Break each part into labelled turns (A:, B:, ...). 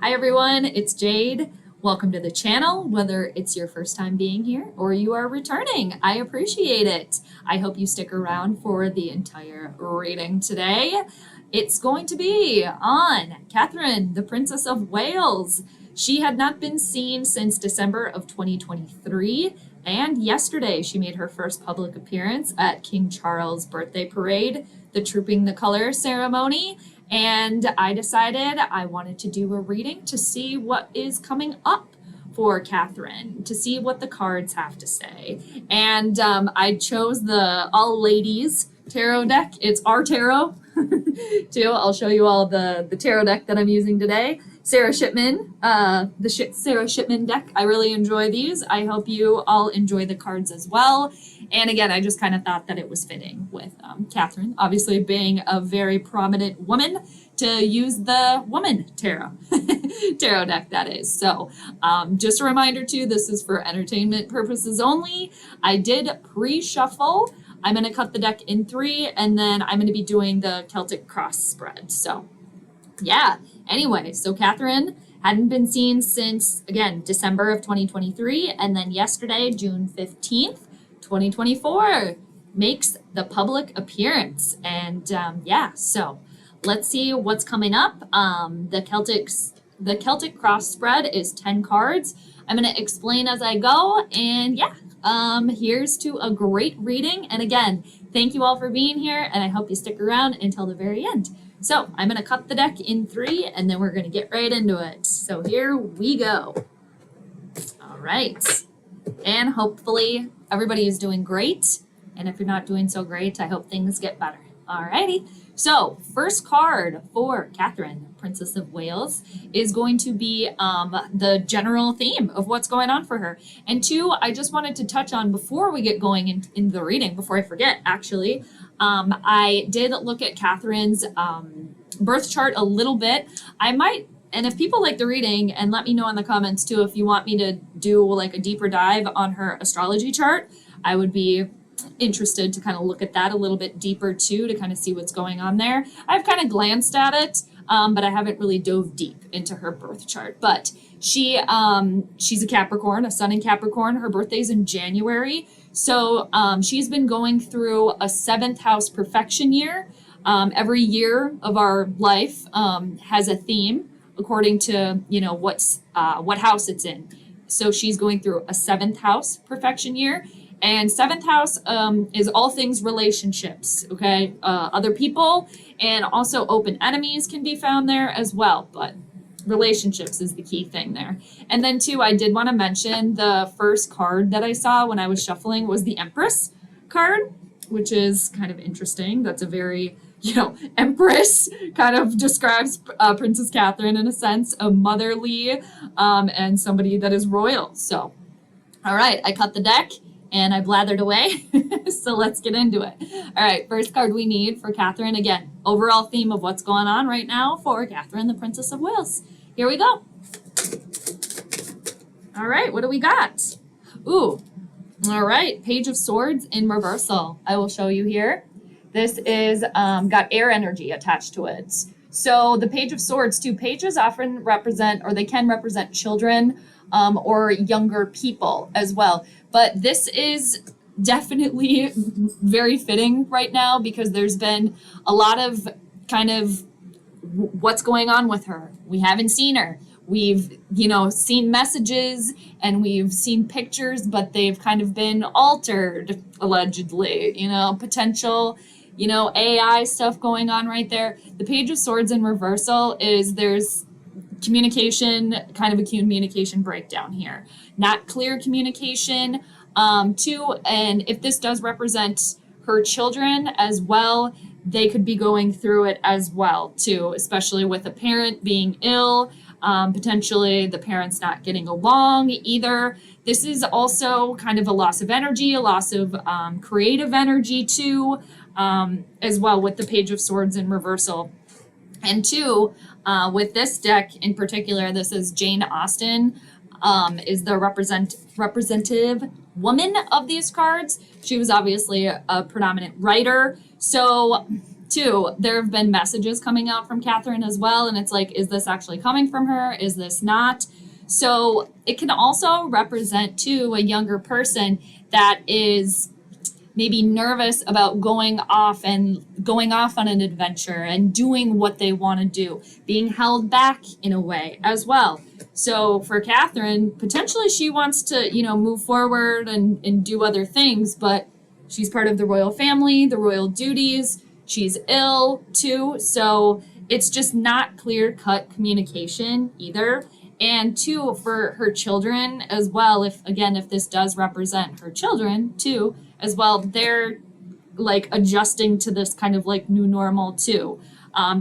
A: Hi everyone, it's Jade. Welcome to the channel, whether it's your first time being here or you are returning. I appreciate it. I hope you stick around for the entire reading today. It's going to be on Catherine, the Princess of Wales. She had not been seen since December of 2023, and yesterday she made her first public appearance at King Charles' birthday parade, the Trooping the Color ceremony. And I decided I wanted to do a reading to see what is coming up for Catherine, to see what the cards have to say. And I chose the All Ladies Tarot deck. It's our tarot, too. I'll show you all the tarot deck that I'm using today. Sarah Shipman, Sarah Shipman deck. I really enjoy these. I hope you all enjoy the cards as well. And again, I just kind of thought that it was fitting with Catherine, obviously being a very prominent woman, to use the woman tarot, tarot deck that is. So just a reminder too, this is for entertainment purposes only. I did pre-shuffle. I'm going to cut the deck in 3, and then I'm going to be doing the Celtic cross spread. So yeah, anyway, so Catherine hadn't been seen since, again, December of 2023, and then yesterday, June 15th, 2024, makes the public appearance. And yeah, so let's see what's coming up. The Celtic cross spread is 10 cards. I'm going to explain as I go, and yeah, here's to a great reading. And again, thank you all for being here, and I hope you stick around until the very end. So I'm going to cut the deck in 3, and then we're going to get right into it. So here we go. All right. And hopefully everybody is doing great. And if you're not doing so great, I hope things get better. All righty. So first card for Catherine, Princess of Wales, is going to be the general theme of what's going on for her. And 2, I just wanted to touch on before we get going in the reading, before I forget, actually, I did look at Catherine's birth chart a little bit. I might, and if people like the reading, and let me know in the comments too, if you want me to do like a deeper dive on her astrology chart, I would be interested to kind of look at that a little bit deeper too, to kind of see what's going on there. I've kind of glanced at it, but I haven't really dove deep into her birth chart. But she's a Capricorn, a sun in Capricorn. Her birthday's in January. So she's been going through a 7th house perfection year. Every year of our life has a theme according to, you know, what house it's in. So she's going through a 7th house perfection year. And 7th house is all things relationships, okay? Other people, and also open enemies can be found there as well. But relationships is the key thing there. And then 2, I did want to mention the first card that I saw when I was shuffling was the Empress card, which is kind of interesting. That's a very, you know, Empress kind of describes Princess Catherine in a sense, a motherly and somebody that is royal. So, all right, I cut the deck and I blathered away. So let's get into it. All right, first card we need for Catherine. Again, overall theme of what's going on right now for Catherine, the Princess of Wales. Here we go. All right, what do we got? Ooh, all right, Page of Swords in reversal. I will show you here. This is got air energy attached to it. So the Page of Swords, 2 pages often represent, or they can represent children or younger people as well. But this is definitely very fitting right now because there's been a lot of kind of what's going on with her. We haven't seen her. We've, you know, seen messages and we've seen pictures, but they've kind of been altered, allegedly, you know, potential, you know, AI stuff going on right there. The Page of Swords in reversal is there's communication, kind of a communication breakdown here. Not clear communication, too. And if this does represent her children as well, they could be going through it as well, too, especially with a parent being ill, potentially the parents not getting along either. This is also kind of a loss of energy, a loss of creative energy, too, as well with the Page of Swords in reversal. And 2, with this deck in particular, this is Jane Austen, is the representative woman of these cards. She was obviously a predominant writer. So too, there have been messages coming out from Catherine as well. And it's like, is this actually coming from her? Is this not? So it can also represent too a younger person that is maybe nervous about going off on an adventure and doing what they want to do, being held back in a way as well. So for Catherine, potentially she wants to, move forward and do other things, but she's part of the royal family, the royal duties. She's ill too. So it's just not clear-cut communication either. And two, for her children as well, if this does represent her children too, as well, they're like adjusting to this kind of like new normal too,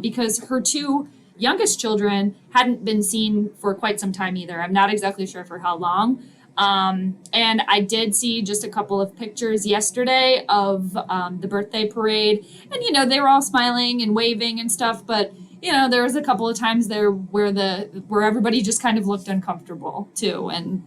A: because her two youngest children hadn't been seen for quite some time either. I'm not exactly sure for how long. And I did see just a couple of pictures yesterday of the birthday parade, and they were all smiling and waving and stuff, but there was a couple of times there where everybody just kind of looked uncomfortable too, and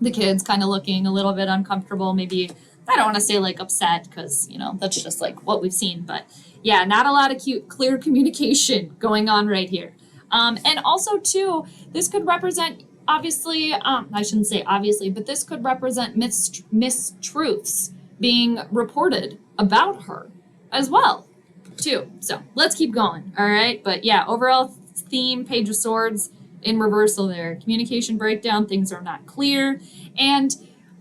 A: the kids kind of looking a little bit uncomfortable, maybe. I don't want to say like upset because, that's just like what we've seen. But yeah, not a lot of clear communication going on right here. And also, too, this could represent, obviously, I shouldn't say obviously, but this could represent mistruths being reported about her as well, too. So let's keep going. All right. But yeah, overall theme, Page of Swords in reversal there. Communication breakdown, things are not clear. And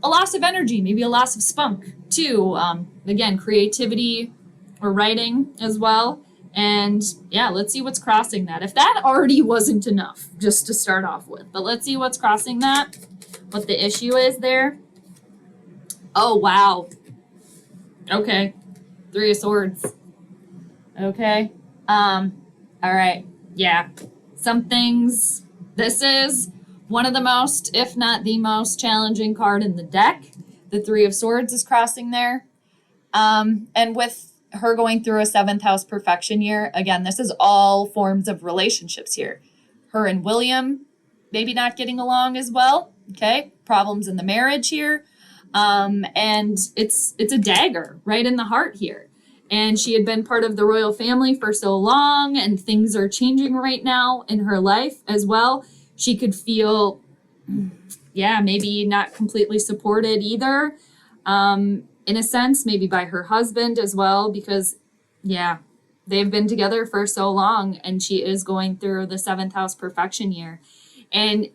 A: a loss of energy, maybe a loss of spunk too. Again, creativity or writing as well. And yeah, let's see what's crossing that. If that already wasn't enough just to start off with, but let's see what's crossing that, what the issue is there. Oh, wow. Okay. 3 of Swords. Okay. All right. Yeah. Some things, this is one of the most, if not the most challenging card in the deck. The 3 of Swords is crossing there. And with her going through a 7th house perfection year, again, this is all forms of relationships here. Her and William maybe not getting along as well. Okay. Problems in the marriage here. And it's a dagger right in the heart here. And she had been part of the royal family for so long, and things are changing right now in her life as well. She could feel, maybe not completely supported either, in a sense, maybe by her husband as well, because, they've been together for so long, and she is going through the 7th house perfection year. And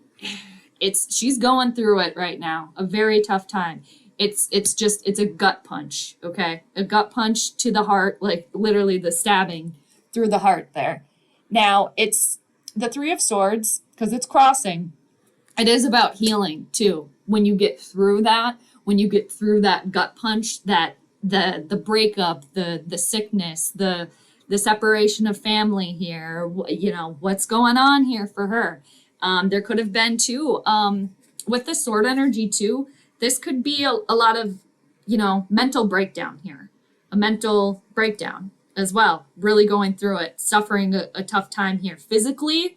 A: she's going through it right now, a very tough time. It's a gut punch, okay? A gut punch to the heart, like literally the stabbing through the heart there. Now, it's the 3 of Swords, because it's crossing. It is about healing, too. When you get through that, gut punch, that the breakup, the sickness, the separation of family here, what's going on here for her. There could have been, too, with the sword energy, too, this could be a lot of, mental breakdown here. A mental breakdown as well. Really going through it, suffering a tough time here, physically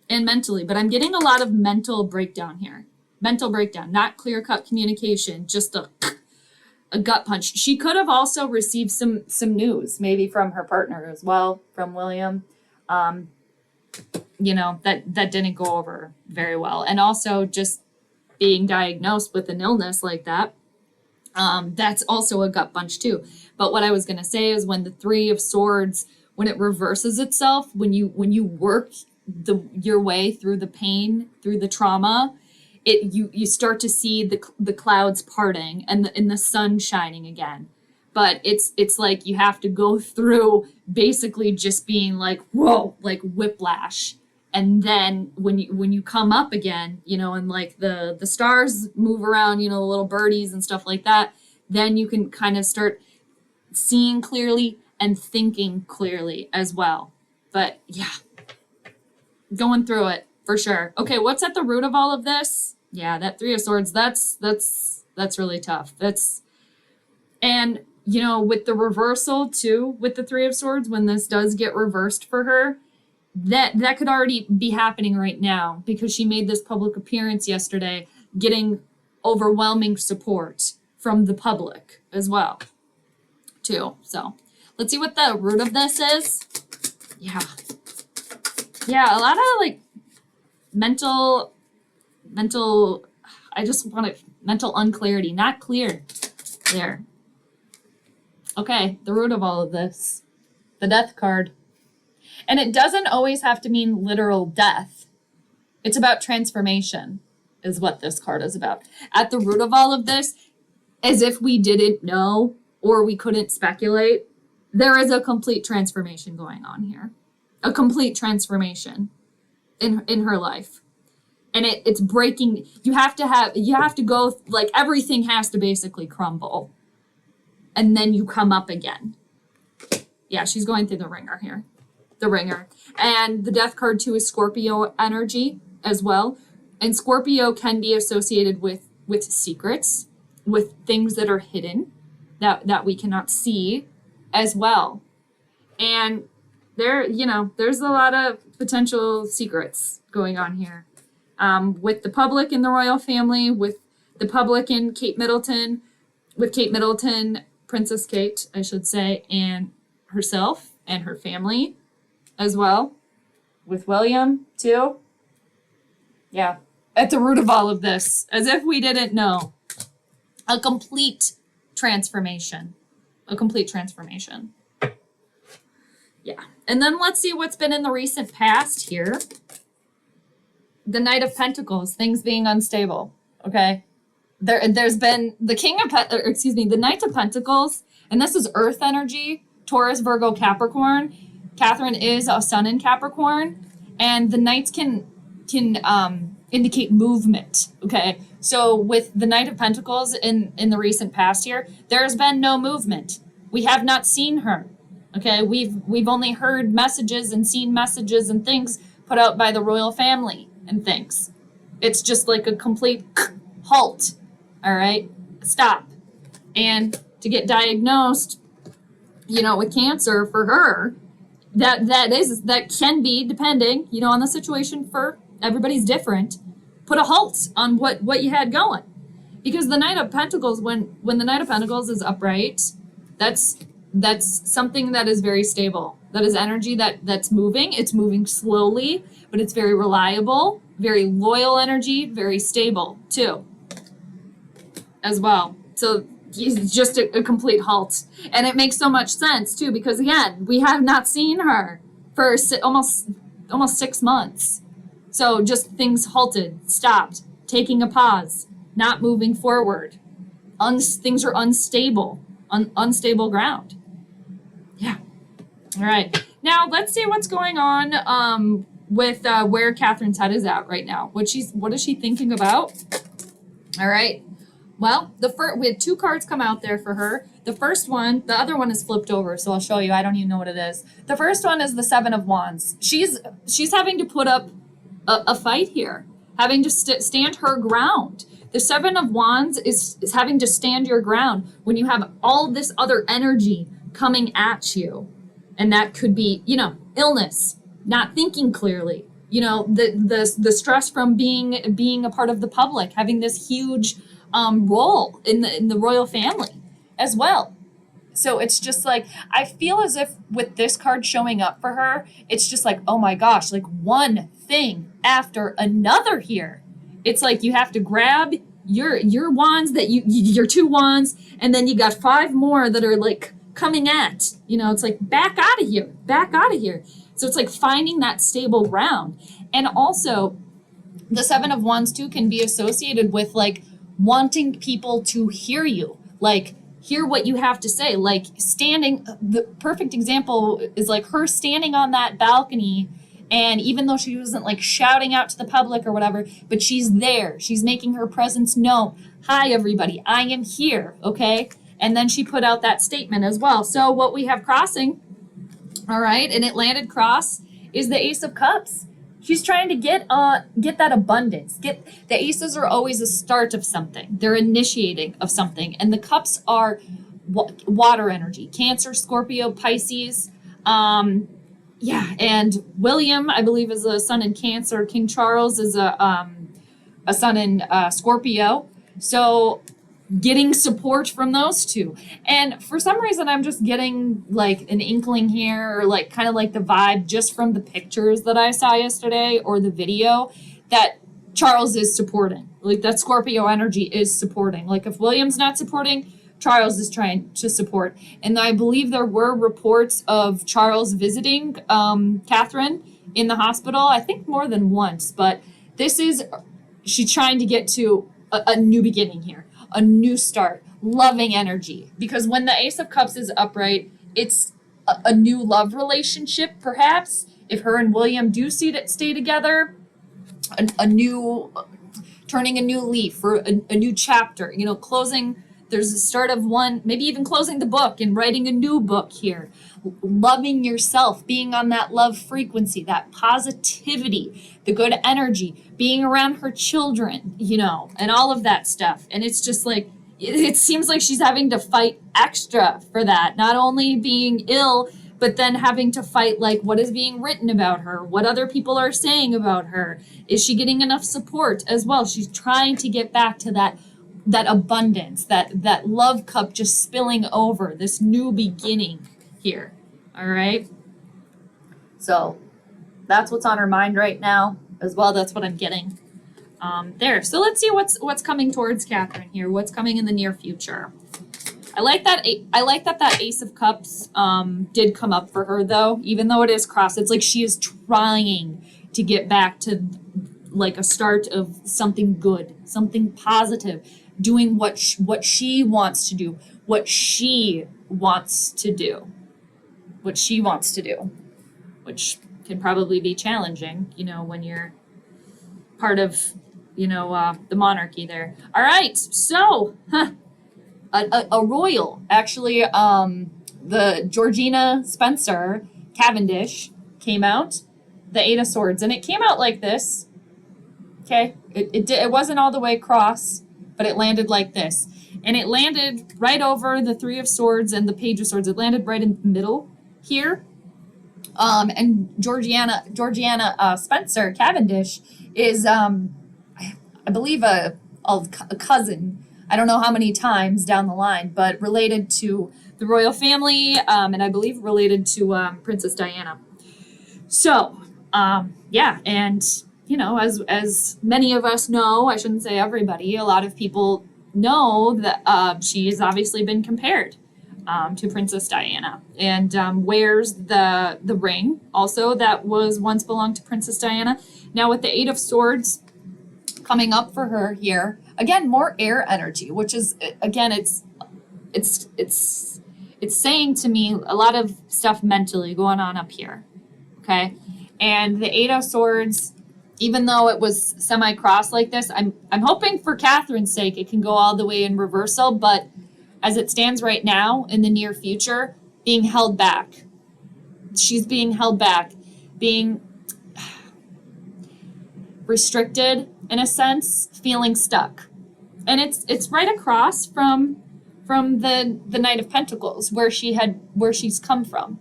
A: and mentally. But I'm getting a lot of mental breakdown here. Mental breakdown, not clear-cut communication, just a gut punch. She could have also received some news, maybe from her partner as well, from William. That didn't go over very well. And also just being diagnosed with an illness like that, that's also a gut punch too. But what I was going to say is when the 3 of Swords, when it reverses itself, when you work your way through the pain, through the trauma, you start to see the clouds parting and the sun shining again. But it's like you have to go through basically just being like, whoa, like whiplash. And then when you come up again, and like the stars move around, the little birdies and stuff like that, then you can kind of start seeing clearly and thinking clearly as well. But yeah, going through it for sure. Okay, what's at the root of all of this? Yeah, that 3 of Swords, that's really tough. And with the reversal too, with the 3 of Swords, when this does get reversed for her, that could already be happening right now because she made this public appearance yesterday, getting overwhelming support from the public as well, too. So Let's see what the root of this is. Yeah. Yeah, a lot of like mental, I just want it, mental unclarity, not clear. There. Okay, the root of all of this. The death card. And it doesn't always have to mean literal death. It's about transformation, is what this card is about. At the root of all of this, as if we didn't know or we couldn't speculate, there is a complete transformation going on here. A complete transformation in her life. And it's breaking. You have to go, like, everything has to basically crumble. And then you come up again. Yeah, she's going through the ringer here. The ringer. And the death card too is Scorpio energy as well. And Scorpio can be associated with secrets, with things that are hidden, that we cannot see as well. And there's a lot of potential secrets going on here. With the public in the royal family, with the public in Kate Middleton, with Kate Middleton, Princess Kate, I should say, and herself and her family as well. With William, too. Yeah, at the root of all of this, as if we didn't know. A complete transformation. A complete transformation. Yeah, and then let's see what's been in the recent past here. The Knight of Pentacles, things being unstable, okay? There's been the Knight of Pentacles, and this is Earth energy, Taurus, Virgo, Capricorn. Catherine is a sun in Capricorn, and the Knights can indicate movement, okay? So with the Knight of Pentacles in the recent past here, there's been no movement. We have not seen her, okay? We've only heard messages and seen messages and things put out by the royal family and things. It's just like a complete halt, all right? Stop. And to get diagnosed, with cancer for her, that can be, depending, on the situation, for everybody's different, put a halt on what you had going. Because the Knight of Pentacles, when the Knight of Pentacles is upright, that's something that is very stable. That is energy that's moving. It's moving slowly, but it's very reliable, very loyal energy, very stable too, as well. So it's just a complete halt. And it makes so much sense too, because again, we have not seen her for almost 6 months. So just things halted, stopped, taking a pause, not moving forward. Things are unstable, unstable ground. Yeah. All right. Now let's see what's going on with where Catherine's head is at right now. What is she thinking about? All right. Well, we had 2 cards come out there for her. The first one, the other one is flipped over, so I'll show you. I don't even know what it is. The first one is the 7 of Wands. She's having to put up a fight here, having to stand her ground. The 7 of Wands is having to stand your ground when you have all this other energy coming at you. And that could be, illness, not thinking clearly, the stress from being a part of the public, having this huge role in the royal family as well. So it's just like, I feel as if with this card showing up for her, it's just like, oh my gosh, like one thing after another here. It's like you have to grab your wands, your 2 wands, and then you got 5 more that are like coming at, it's like back out of here. So it's like finding that stable ground. And also the 7 of Wands too can be associated with like wanting people to hear you, like hear what you have to say, like standing. The perfect example is like her standing on that balcony, and even though she wasn't like shouting out to the public or whatever, but she's there, she's making her presence known. Hi everybody, I am here, okay? And then she put out that statement as well. So what we have crossing, all right, and it landed cross, is the Ace of Cups. She's trying to get that abundance. The aces are always a start of something. They're initiating of something. And the cups are water energy. Cancer, Scorpio, Pisces. And William, I believe, is a sun in Cancer. King Charles is a sun in Scorpio. So getting support from those two. And for some reason, I'm just getting like an inkling here, or like kind of like the vibe just from the pictures that I saw yesterday or the video, that Charles is supporting. Like that Scorpio energy is supporting. Like if William's not supporting, Charles is trying to support. And I believe there were reports of Charles visiting Catherine in the hospital, I think more than once, but she's trying to get to a new beginning here, a new start, loving energy. Because when the Ace of Cups is upright, it's a new love relationship, perhaps. If her and William do stay together, a new, turning a new leaf, or a new chapter, closing. There's the start of one, maybe even closing the book and writing a new book here. Loving yourself, being on that love frequency, that positivity, the good energy, being around her children, and all of that stuff. And it's just like, it seems like she's having to fight extra for that. Not only being ill, but then having to fight like what is being written about her, what other people are saying about her. Is she getting enough support as well? She's trying to get back to that abundance, that love cup just spilling over, this new beginning here. All right. So that's what's on her mind right now as well. That's what I'm getting there. So let's see what's coming towards Catherine here. What's coming in the near future. I like that Ace of Cups did come up for her, though, even though it is crossed. It's like she is trying to get back to like a start of something good, something positive, doing what she wants to do, which can probably be challenging, when you're part of, the monarchy there. All right, so a royal, actually, the Georgina Spencer Cavendish came out, the Eight of Swords, and it came out like this. Okay, it wasn't all the way across, but it landed like this. And it landed right over the Three of Swords and the Page of Swords. It landed right in the middle here. And Georgiana Spencer Cavendish is, I believe, a cousin. I don't know how many times down the line, but related to the royal family, and I believe related to Princess Diana. So, yeah, and as many of us know, I shouldn't say everybody, a lot of people know that she has obviously been compared to Princess Diana, and wears the ring also that was once belonged to Princess Diana. Now with the Eight of Swords coming up for her here, again, more air energy, which is, again, it's saying to me a lot of stuff mentally going on up here, okay? And the Eight of Swords, even though it was semi-crossed like this, I'm hoping for Catherine's sake it can go all the way in reversal, but as it stands right now in the near future, being held back. She's being held back, being restricted in a sense, feeling stuck. And it's right across from the Knight of Pentacles where she's come from.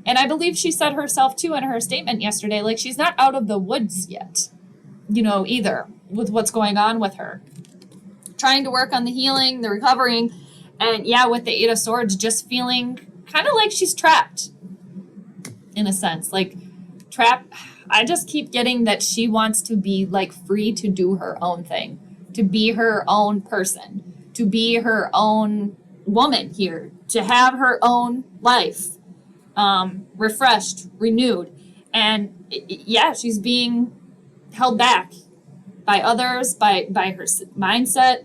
A: And I believe she said herself too in her statement yesterday, like she's not out of the woods yet, either with what's going on with her. Trying to work on the healing, the recovering, and yeah, with the Eight of Swords, just feeling kind of like she's trapped in a sense, like trapped. I just keep getting that she wants to be like free to do her own thing, to be her own person, to be her own woman here, to have her own life. Refreshed, renewed, and yeah, she's being held back by others, by her mindset,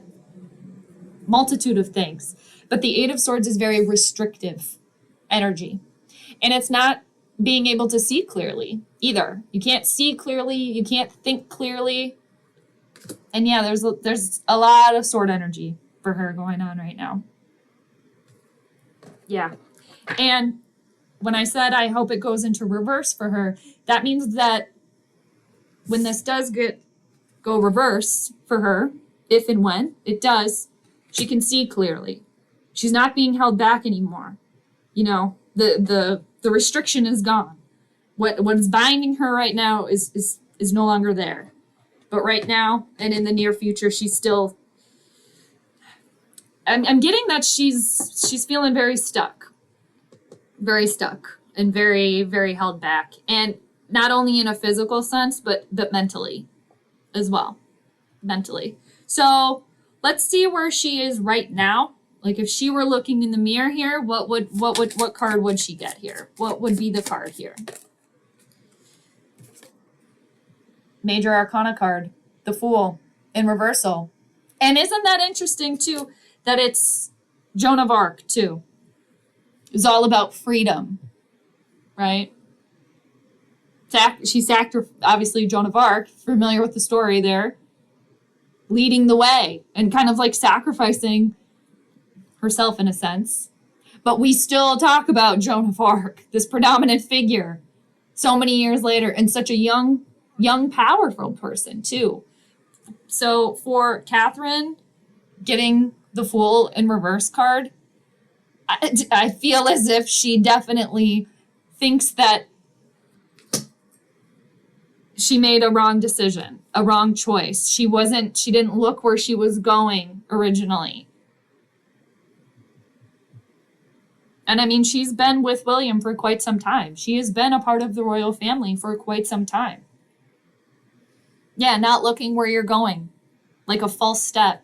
A: multitude of things. But the Eight of Swords is very restrictive energy, and it's not being able to see clearly either. You can't see clearly, you can't think clearly, and yeah, there's a lot of sword energy for her going on right now. Yeah, and when I said I hope it goes into reverse for her, that means that when this does go reverse for her, if and when it does, she can see clearly. She's not being held back anymore. The restriction is gone. What's binding her right now is no longer there. But right now and in the near future, she's still I'm getting that she's feeling very stuck and very, very held back. And not only in a physical sense, but mentally as well. Mentally. So let's see where she is right now. Like if she were looking in the mirror here, what card would she get here? What would be the card here? Major Arcana card, the Fool in reversal. And isn't that interesting too, that it's Joan of Arc too? It's all about freedom, right? Obviously Joan of Arc, familiar with the story there, leading the way and kind of like sacrificing herself in a sense. But we still talk about Joan of Arc, this predominant figure, so many years later, and such a young, powerful person too. So for Catherine, getting the Fool in reverse card, I feel as if she definitely thinks that she made a wrong decision, a wrong choice. She didn't look where she was going originally. And I mean, she's been with William for quite some time. She has been a part of the royal family for quite some time. Yeah, not looking where you're going, like a false step.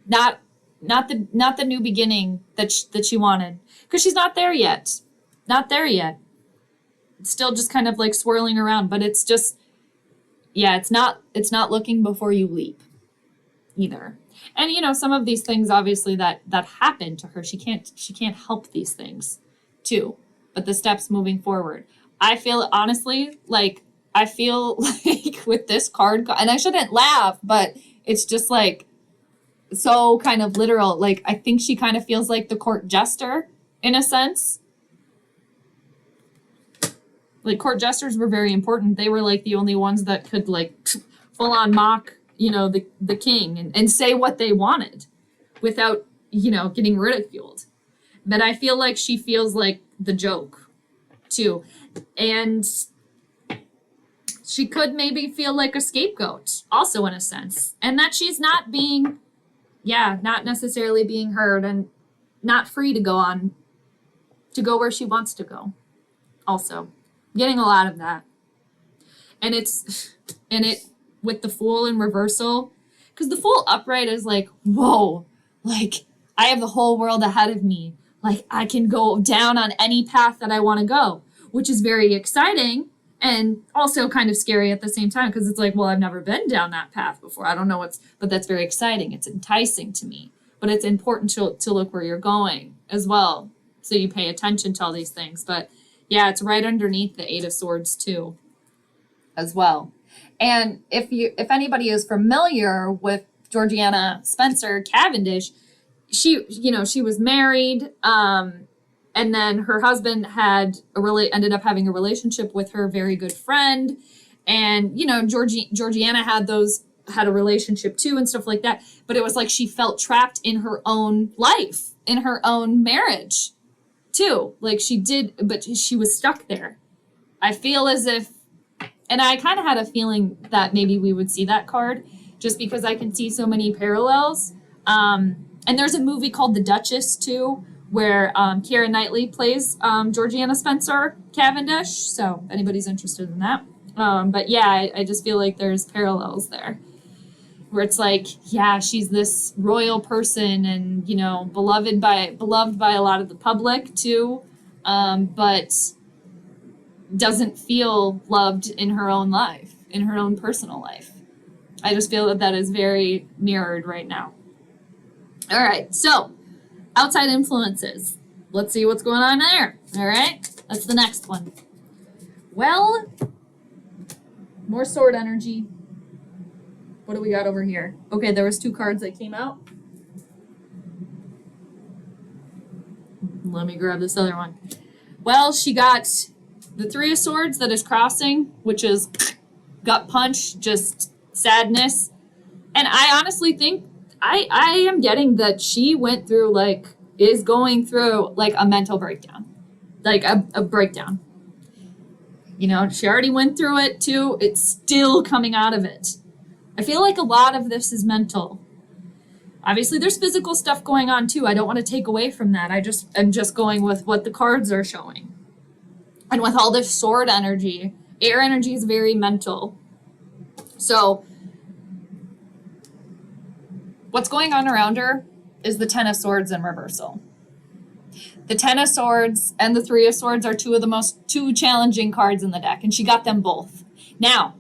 A: Not the new beginning that she wanted, because she's not there yet. Not there yet. It's still just kind of like swirling around, but it's just, yeah, it's not looking before you leap either. And you know, some of these things obviously that happen to her, she can't help these things too. But the steps moving forward, I feel like with this card, and I shouldn't laugh, but it's just like so kind of literal. Like I think she kind of feels like the court jester in a sense. Like court jesters were very important. They were like the only ones that could like full on mock, you know, the king and say what they wanted without, you know, getting ridiculed. But I feel like she feels like the joke too. And she could maybe feel like a scapegoat also in a sense. And that she's not necessarily being heard and not free to go where she wants to go also. Getting a lot of that. And it with the Fool in reversal, because the Fool upright is like, whoa, like I have the whole world ahead of me. Like I can go down on any path that I want to go, which is very exciting and also kind of scary at the same time, because it's like, well, I've never been down that path before. I don't know but that's very exciting. It's enticing to me, but it's important to look where you're going as well. So you pay attention to all these things. But yeah, it's right underneath the Eight of Swords too, as well. And if anybody is familiar with Georgiana Spencer Cavendish, she was married, and then her husband ended up having a relationship with her very good friend, and you know Georgiana had a relationship too and stuff like that. But it was like she felt trapped in her own life, in her own marriage. Too, like she did, but she was stuck there. I feel as if, and I kind of had a feeling that maybe we would see that card just because I can see so many parallels. And there's a movie called The Duchess too, where Keira Knightley plays Georgiana Spencer Cavendish. So if anybody's interested in that. But yeah, I just feel like there's parallels there. Where it's like, yeah, she's this royal person and, you know, beloved by a lot of the public too, but doesn't feel loved in her own life, in her own personal life. I just feel that is very mirrored right now. All right, so outside influences. Let's see what's going on there. All right, that's the next one. Well, more sword energy. What do we got over here? Okay, there was 2 cards that came out. Let me grab this other one. Well, she got the 3 of Swords that is crossing, which is gut punch, just sadness. And I honestly think I am getting that she is going through like a mental breakdown, like a breakdown. You know, she already went through it too. It's still coming out of it. I feel like a lot of this is mental. Obviously, there's physical stuff going on too. I don't want to take away from that. I'm just going with what the cards are showing. And with all this sword energy, air energy is very mental. So what's going on around her is the Ten of Swords in reversal. The Ten of Swords and the Three of Swords are two challenging cards in the deck, and she got them both. Now,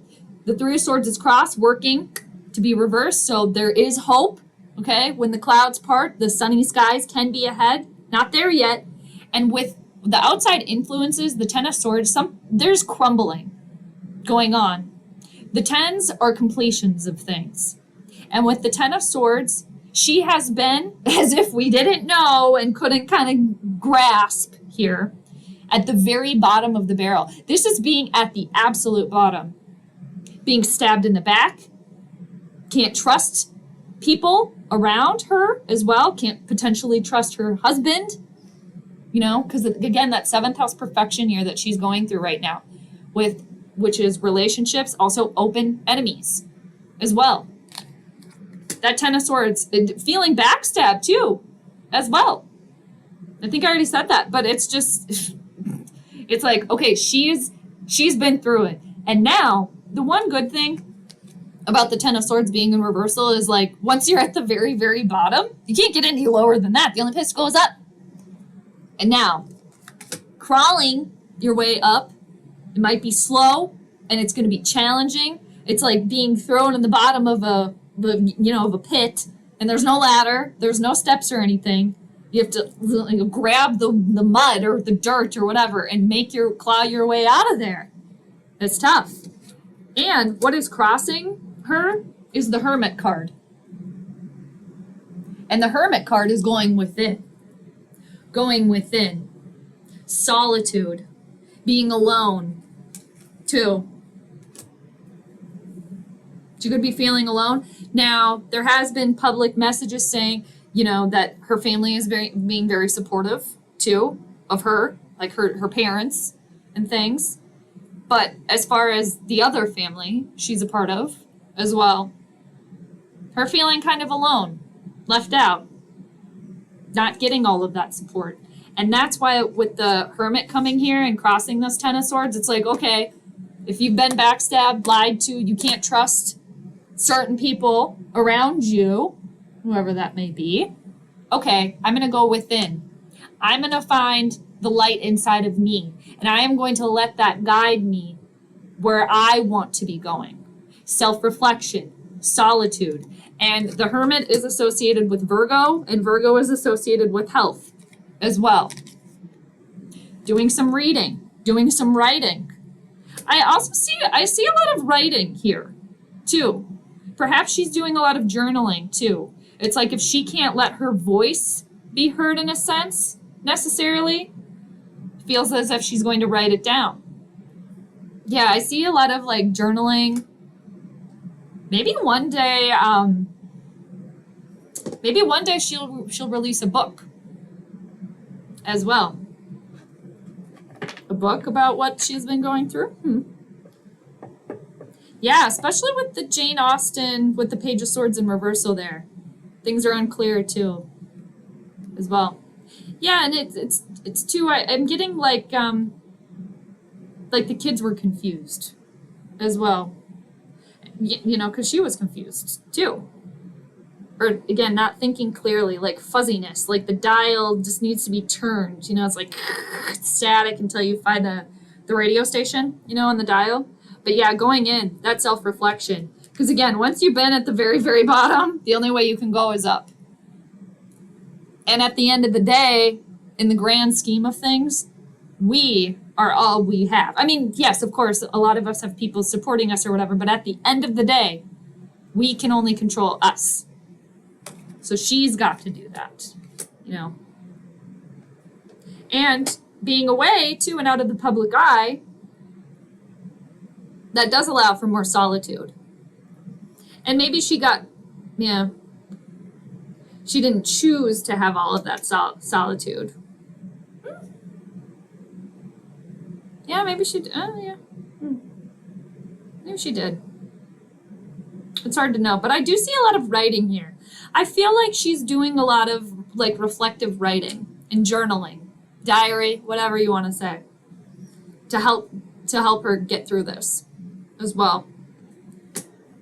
A: the Three of Swords is crossed, working to be reversed, so there is hope, okay? When the clouds part, the sunny skies can be ahead. Not there yet. And with the outside influences, the Ten of Swords, there's crumbling going on. The Tens are completions of things. And with the Ten of Swords, she has been, as if we didn't know and couldn't kind of grasp here, at the very bottom of the barrel. This is being at the absolute bottom. Being stabbed in the back. Can't trust people around her as well. Can't potentially trust her husband. You know, because again, that 7th house perfection here that she's going through right now, which is relationships, also open enemies as well. That Ten of Swords, feeling backstabbed too, as well. I think I already said that, but it's just, it's like, okay, she's been through it. And now, the one good thing about the Ten of Swords being in reversal is like, once you're at the very, very bottom, you can't get any lower than that. The only place goes up. And now, crawling your way up, it might be slow, and it's going to be challenging. It's like being thrown in the bottom of a pit, and there's no ladder, there's no steps or anything. You have to grab the mud or the dirt or whatever and claw your way out of there. It's tough. And what is crossing her is the Hermit card. And the Hermit card is going within. Going within. Solitude. Being alone. Too. She could be feeling alone. Now, there has been public messages saying, that her family is being very supportive, too, of her, like her parents and things. But as far as the other family she's a part of as well, her feeling kind of alone, left out, not getting all of that support. And that's why with the Hermit coming here and crossing this Ten of Swords, it's like, okay, if you've been backstabbed, lied to, you can't trust certain people around you, whoever that may be. Okay, I'm going to go within. I'm going to find the light inside of me, and I am going to let that guide me where I want to be going. Self-reflection, solitude. And the Hermit is associated with Virgo, and Virgo is associated with health as well. Doing some reading, doing some writing. I see a lot of writing here, too. Perhaps she's doing a lot of journaling, too. It's like if she can't let her voice be heard in a sense, necessarily, it feels as if she's going to write it down. Yeah, I see a lot of like journaling. Maybe one day she'll release a book as well. A book about what she's been going through. Yeah, especially with the Jane Austen, with the Page of Swords in reversal there. Things are unclear too, as well. Yeah, and it's too. I'm getting like the kids were confused, as well. Because she was confused too. Or again, not thinking clearly, like fuzziness, like the dial just needs to be turned. It's like static until you find the radio station, on the dial. But yeah, going in, that self-reflection. Because again, once you've been at the very, very bottom, the only way you can go is up. And at the end of the day, in the grand scheme of things, we are all we have. I mean, yes, of course, a lot of us have people supporting us or whatever, but at the end of the day, we can only control us. So she's got to do that, And being away, too, and out of the public eye, that does allow for more solitude. And maybe she didn't choose to have all of that solitude. Yeah, maybe she did. Maybe she did. It's hard to know. But I do see a lot of writing here. I feel like she's doing a lot of like reflective writing and journaling, diary, whatever you want to say, to help her get through this as well.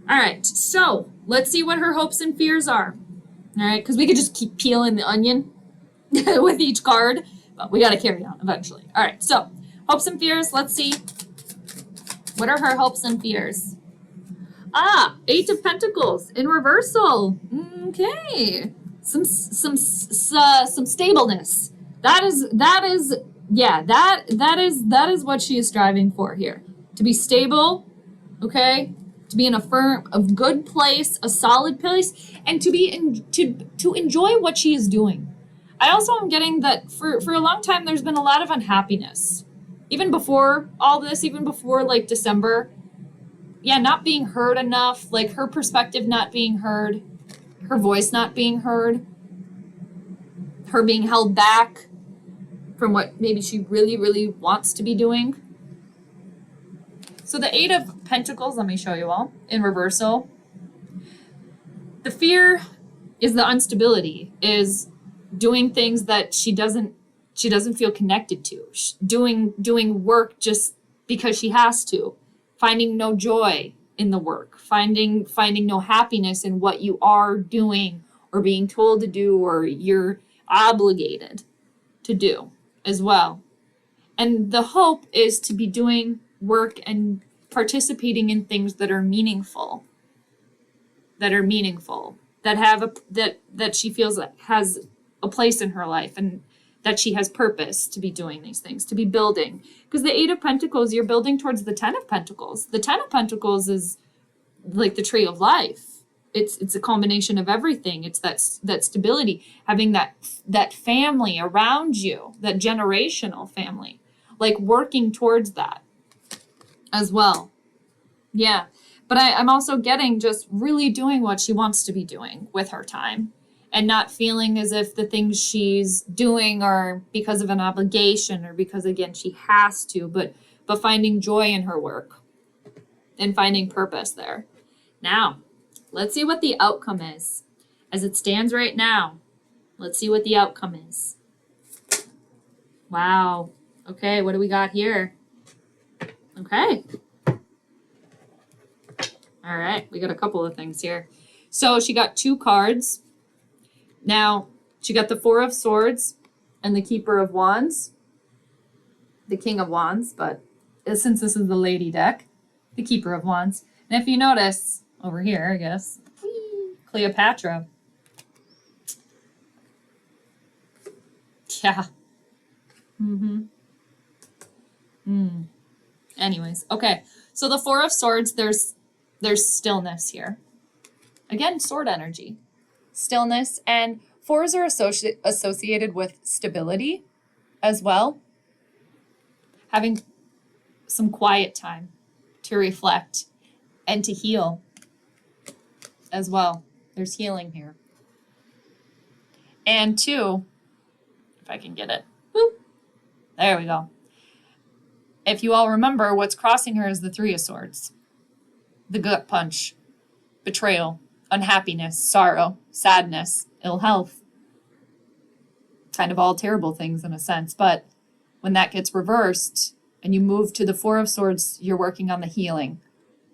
A: All right, so let's see what her hopes and fears are. All right, because we could just keep peeling the onion with each card, but we got to carry on eventually. All right, so hopes and fears. Let's see. What are her hopes and fears? Eight of Pentacles in reversal. Okay, some stableness. That is what she is striving for here. To be stable, okay, to be in a good place, a solid place, and to enjoy what she is doing. I also am getting that for a long time there's been a lot of unhappiness. Even before all this, even before like December. Yeah, not being heard enough, like her perspective not being heard, her voice not being heard, her being held back from what maybe she really, really wants to be doing. So the Eight of Pentacles, let me show you all, in reversal. The fear is the instability, is doing things that she doesn't feel connected to, doing work just because she has to, finding no joy in the work, finding no happiness in what you are doing or being told to do or you're obligated to do as well. And the hope is to be doing work and participating in things that are meaningful, that have that she feels like has a place in her life, and that she has purpose to be doing these things, to be building. Because the Eight of Pentacles, you're building towards the Ten of Pentacles. The Ten of Pentacles is like the tree of life. It's a combination of everything. It's that stability, having that family around you, that generational family, like working towards that as well. Yeah. But I'm also getting just really doing what she wants to be doing with her time, and not feeling as if the things she's doing are because of an obligation or because, again, she has to, but finding joy in her work and finding purpose there. Now, let's see what the outcome is. As it stands right now, let's see what the outcome is. Wow. Okay, what do we got here? Okay. All right, we got a couple of things here. So she got two cards. Now, she got the Four of Swords and the Keeper of Wands, the King of Wands, but since this is the lady deck, the Keeper of Wands. And if you notice, over here, I guess, Cleopatra. Yeah. Anyways, okay. So the Four of Swords, there's stillness here. Again, sword energy. Stillness, and fours are associated with stability as well. Having some quiet time to reflect and to heal as well. There's healing here. And two, if I can get it. Boop. There we go. If you all remember, what's crossing her is the Three of Swords. The gut punch, betrayal, unhappiness, sorrow, sadness, ill health. Kind of all terrible things in a sense, but when that gets reversed and you move to the Four of Swords, you're working on the healing,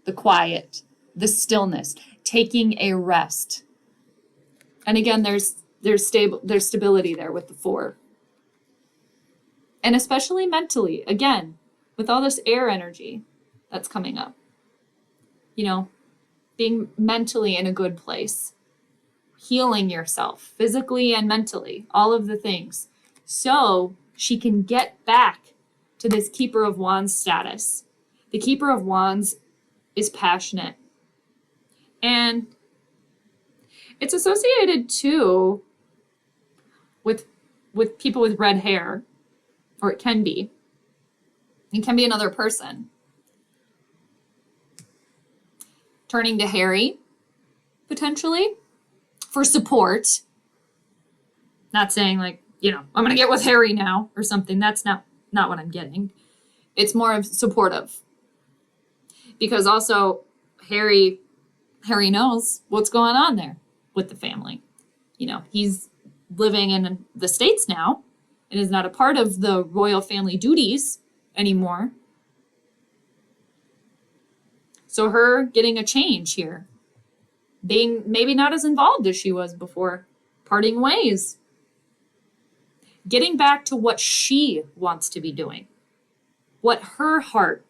A: the quiet, the stillness, taking a rest. And again, there's stability there with the Four. And especially mentally, again, with all this air energy that's coming up. You know, being mentally in a good place, healing yourself physically and mentally, all of the things, so she can get back to this Keeper of Wands status. The Keeper of Wands is passionate, and it's associated too with people with red hair, or it can be another person. Turning to Harry, potentially, for support. Not saying like, I'm going to get with Harry now or something. That's not what I'm getting. It's more of supportive. Because also, Harry knows what's going on there. with the family. You know, he's living in the States now and is not a part of the royal family duties anymore. So her getting a change here, being maybe not as involved as she was before, parting ways, getting back to what she wants to be doing, what her heart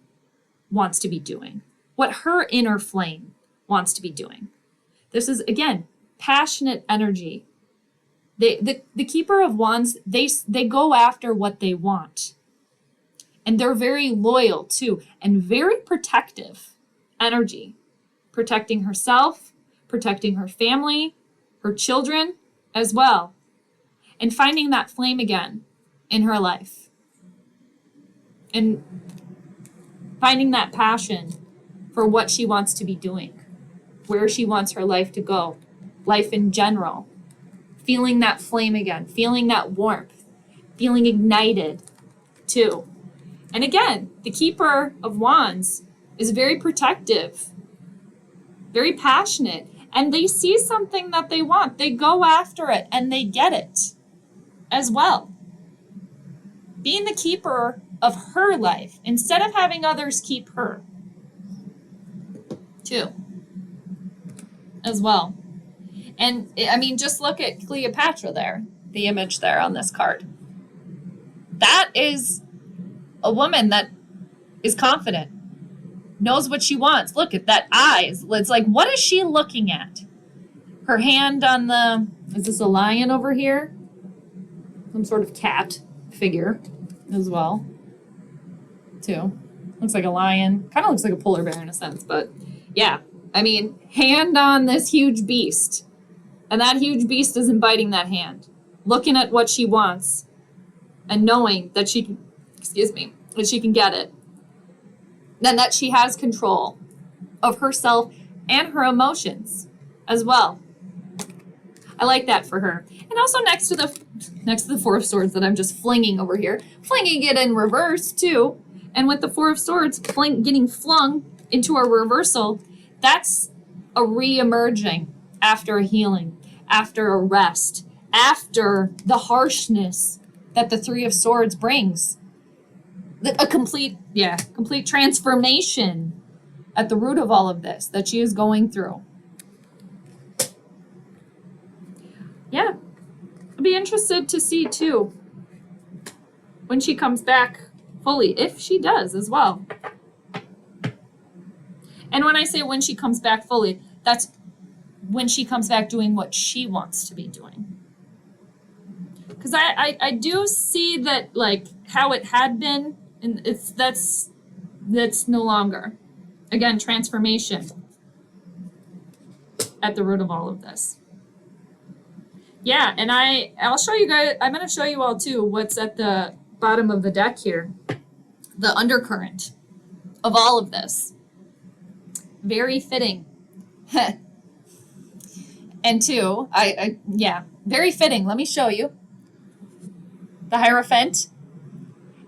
A: wants to be doing, what her inner flame wants to be doing. This is, again, passionate energy. The Keeper of Wands, they go after what they want. And they're very loyal too, and very protective energy, protecting herself, protecting her family, her children as well, and finding that flame again in her life, and finding that passion for what she wants to be doing, where she wants her life to go, life in general, feeling that flame again, feeling that warmth, feeling ignited too. And again, the Keeper of Wands is very protective, very passionate, and they see something that they want. They go after it and they get it as well. Being the keeper of her life instead of having others keep her too as well. And I mean, just look at Cleopatra there, the image there on this card. That is a woman that is confident, knows what she wants. Look at that eyes. It's like, what is she looking at? Her hand on the, is this a lion over here? Some sort of cat figure as well, too. Looks like a lion. Kind of looks like a polar bear in a sense, but yeah. I mean, hand on this huge beast. And that huge beast isn't biting that hand. Looking at what she wants and knowing that she can, that she can get it. And that she has control of herself and her emotions as well. I like that for her. And also next to the Four of Swords that I'm just flinging over here, flinging it in reverse too. And with the Four of Swords getting flung into a reversal, that's a re-emerging after a healing, after a rest, after the harshness that the Three of Swords brings. A complete transformation at the root of all of this that she is going through. Yeah, I'd be interested to see too when she comes back fully, if she does as well. And when I say when she comes back fully, that's when she comes back doing what she wants to be doing. Because I do see that, like, how it had been, and that's no longer. Again, transformation at the root of all of this. Yeah, and I'll show you guys, I'm going to show you all too what's at the bottom of the deck here. The undercurrent of all of this. Very fitting. And two, very fitting. Let me show you. The Hierophant.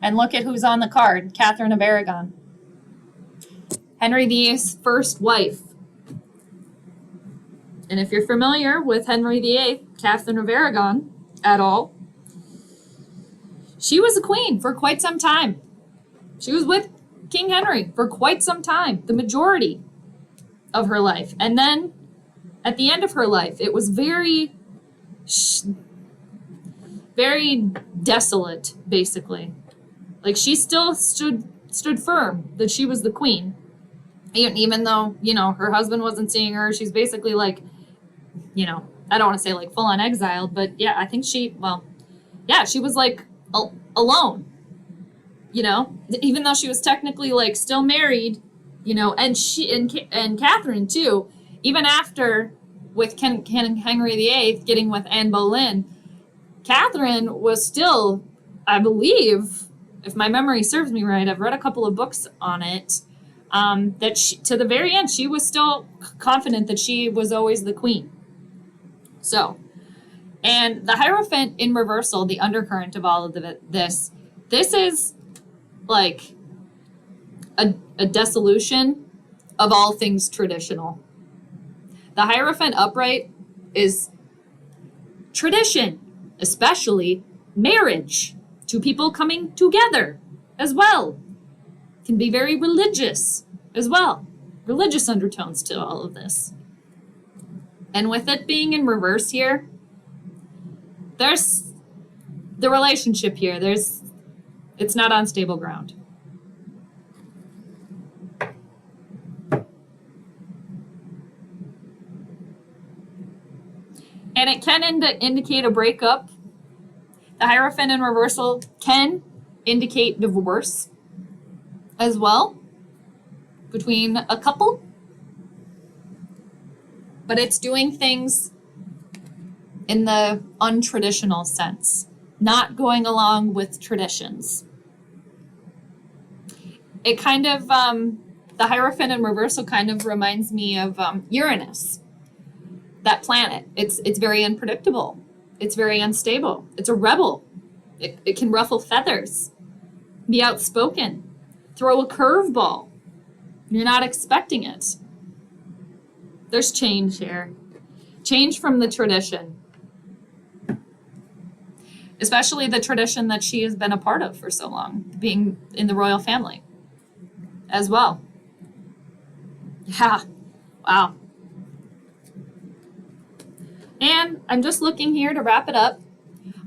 A: And look at who's on the card. Catherine of Aragon. Henry VIII's first wife. And if you're familiar with Henry VIII, Catherine of Aragon at all, she was a queen for quite some time. She was with King Henry for quite some time, the majority of her life. And then at the end of her life, it was very desolate, basically. Like, she still stood firm that she was the queen. Even though, her husband wasn't seeing her, she's basically like, I don't want to say like full on exiled, but yeah, I think she was like alone, even though she was technically like still married, and she and Catherine too, even after with Henry VIII getting with Anne Boleyn, Catherine was still, I believe, if my memory serves me right, I've read a couple of books on it, that she, to the very end, she was still confident that she was always the queen. So, and the Hierophant in reversal, the undercurrent of all of this is like a dissolution of all things traditional. The Hierophant upright is tradition, especially marriage, two people coming together as well. Can be very religious as well. Religious undertones to all of this. And with it being in reverse here, there's the relationship here. It's not on stable ground. And it can indicate a breakup. The Hierophant in reversal can indicate divorce as well between a couple. But it's doing things in the untraditional sense, not going along with traditions. It kind of, the Hierophant in reversal kind of reminds me of Uranus, that planet. It's very unpredictable. It's very unstable. It's a rebel. It can ruffle feathers, be outspoken, throw a curveball. You're not expecting it. There's change here. Change from the tradition. Especially the tradition that she has been a part of for so long, being in the royal family as well. Yeah, wow. And I'm just looking here to wrap it up.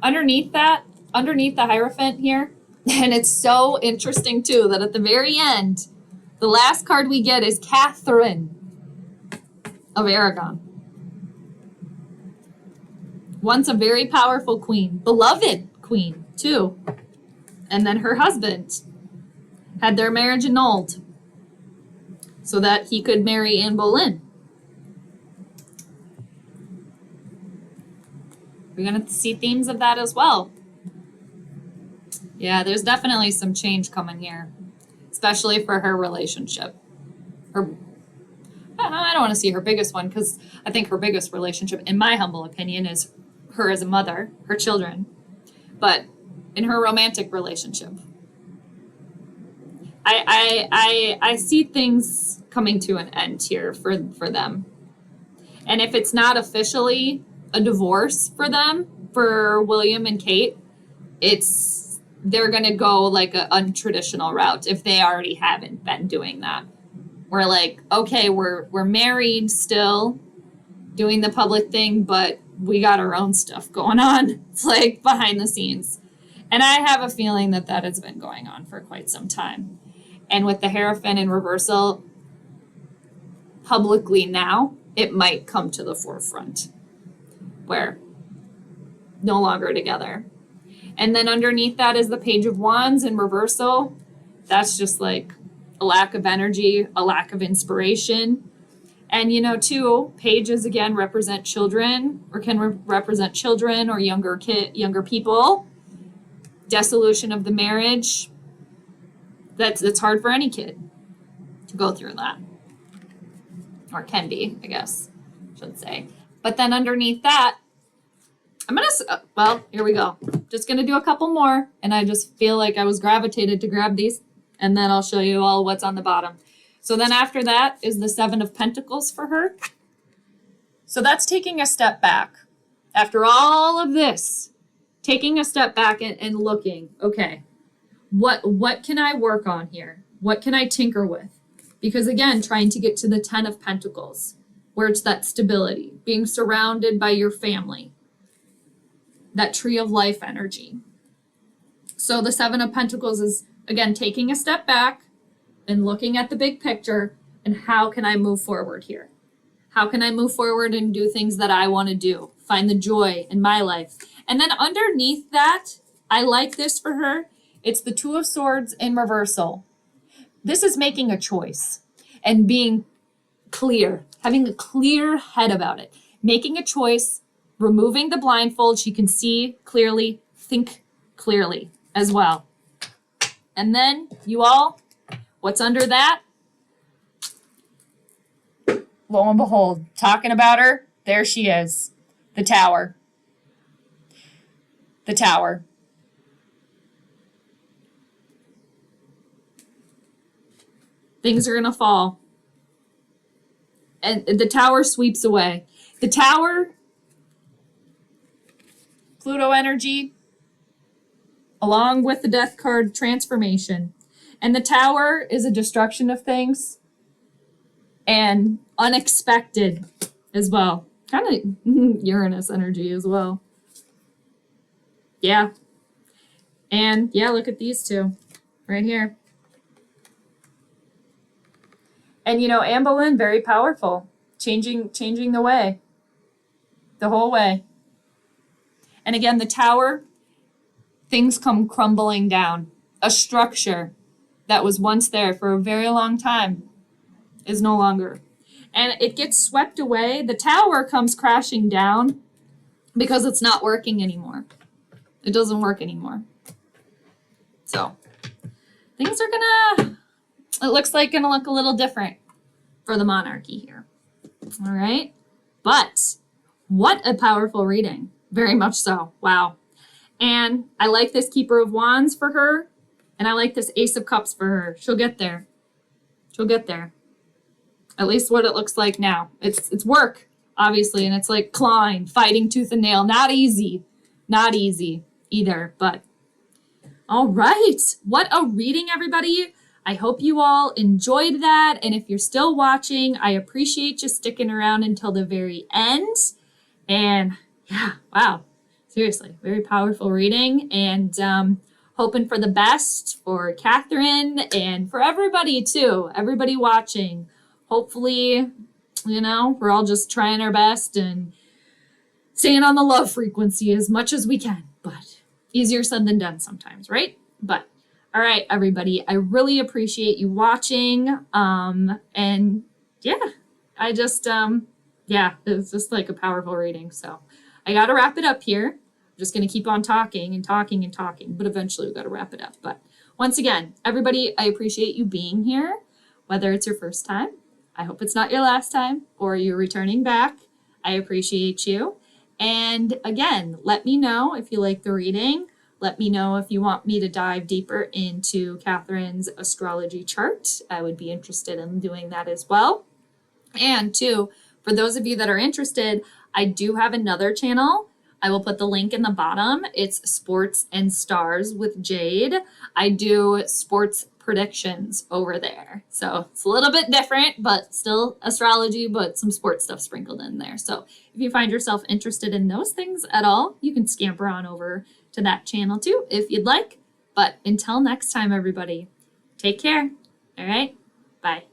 A: Underneath the Hierophant here, and it's so interesting too that at the very end, the last card we get is Catherine of Aragon. Once a very powerful queen, beloved queen too. And then her husband had their marriage annulled so that he could marry Anne Boleyn. We're going to see themes of that as well. Yeah, there's definitely some change coming here, especially for her relationship. I don't want to see her biggest one because I think her biggest relationship, in my humble opinion, is her as a mother, her children. But in her romantic relationship, I see things coming to an end here for them. And if it's not officially a divorce for them, for William and Kate, they're going to go like an untraditional route if they already haven't been doing that. We're like, okay, we're married still, doing the public thing, but we got our own stuff going on. It's like behind the scenes. And I have a feeling that has been going on for quite some time. And with the Hierophant in reversal, publicly now, it might come to the forefront where no longer together. And then underneath that is the Page of Wands in reversal. That's just like a lack of energy, a lack of inspiration. And, too, pages, again, represent children or can represent children or younger people. Dissolution of the marriage. That's hard for any kid to go through that. Or can be, I guess, I should say. But then underneath that, here we go. Just going to do a couple more. And I just feel like I was gravitated to grab these. And then I'll show you all what's on the bottom. So then after that is the Seven of Pentacles for her. So that's taking a step back. After all of this, taking a step back and looking, okay, what can I work on here? What can I tinker with? Because again, trying to get to the 10 of Pentacles, where it's that stability, being surrounded by your family, that tree of life energy. So the Seven of Pentacles is, again, taking a step back and looking at the big picture and how can I move forward here? How can I move forward and do things that I want to do? Find the joy in my life. And then underneath that, I like this for her. It's the Two of Swords in reversal. This is making a choice and being clear, having a clear head about it, making a choice, removing the blindfold. She can see clearly, think clearly as well. And then you all, what's under that? Lo and behold, talking about her, there she is. The Tower. The Tower. Things are going to fall. And the Tower sweeps away. The Tower Pluto energy, along with the death card transformation. And the Tower is a destruction of things and unexpected as well. Kind of Uranus energy as well. Yeah. And yeah, look at these two right here. And you know, Anne Boleyn, very powerful, changing the way, the whole way. And again, the Tower, things come crumbling down. A structure that was once there for a very long time is no longer. And it gets swept away. The Tower comes crashing down because it's not working anymore. It doesn't work anymore. So things are it looks like gonna look a little different for the monarchy here. All right. But what a powerful reading. Very much so. Wow. And I like this Keeper of Wands for her. And I like this Ace of Cups for her. She'll get there. She'll get there. At least what it looks like now. It's work, obviously. And it's like clawing, fighting tooth and nail. Not easy. Not easy either. But all right. What a reading, everybody. I hope you all enjoyed that. And if you're still watching, I appreciate you sticking around until the very end. And yeah, wow. Seriously, very powerful reading. And hoping for the best for Catherine and for everybody too. Everybody watching. Hopefully, you know, we're all just trying our best and staying on the love frequency as much as we can. But easier said than done sometimes, right? But all right, everybody, I really appreciate you watching. And yeah, I just, yeah, it's just like a powerful reading. So I got to wrap it up here. I'm just going to keep on talking and talking and talking, but eventually we've got to wrap it up. But once again, everybody, I appreciate you being here, whether it's your first time. I hope it's not your last time or you're returning back. I appreciate you. And again, let me know if you like the reading. Let me know if you want me to dive deeper into Catherine's astrology chart. I would be interested in doing that as well. And two, for those of you that are interested, I do have another channel. I will put the link in the bottom. It's Sports and Stars with Jade. I do sports predictions over there. So it's a little bit different, but still astrology, but some sports stuff sprinkled in there. So if you find yourself interested in those things at all, you can scamper on over to that channel too, if you'd like. But until next time, everybody, take care. All right. Bye.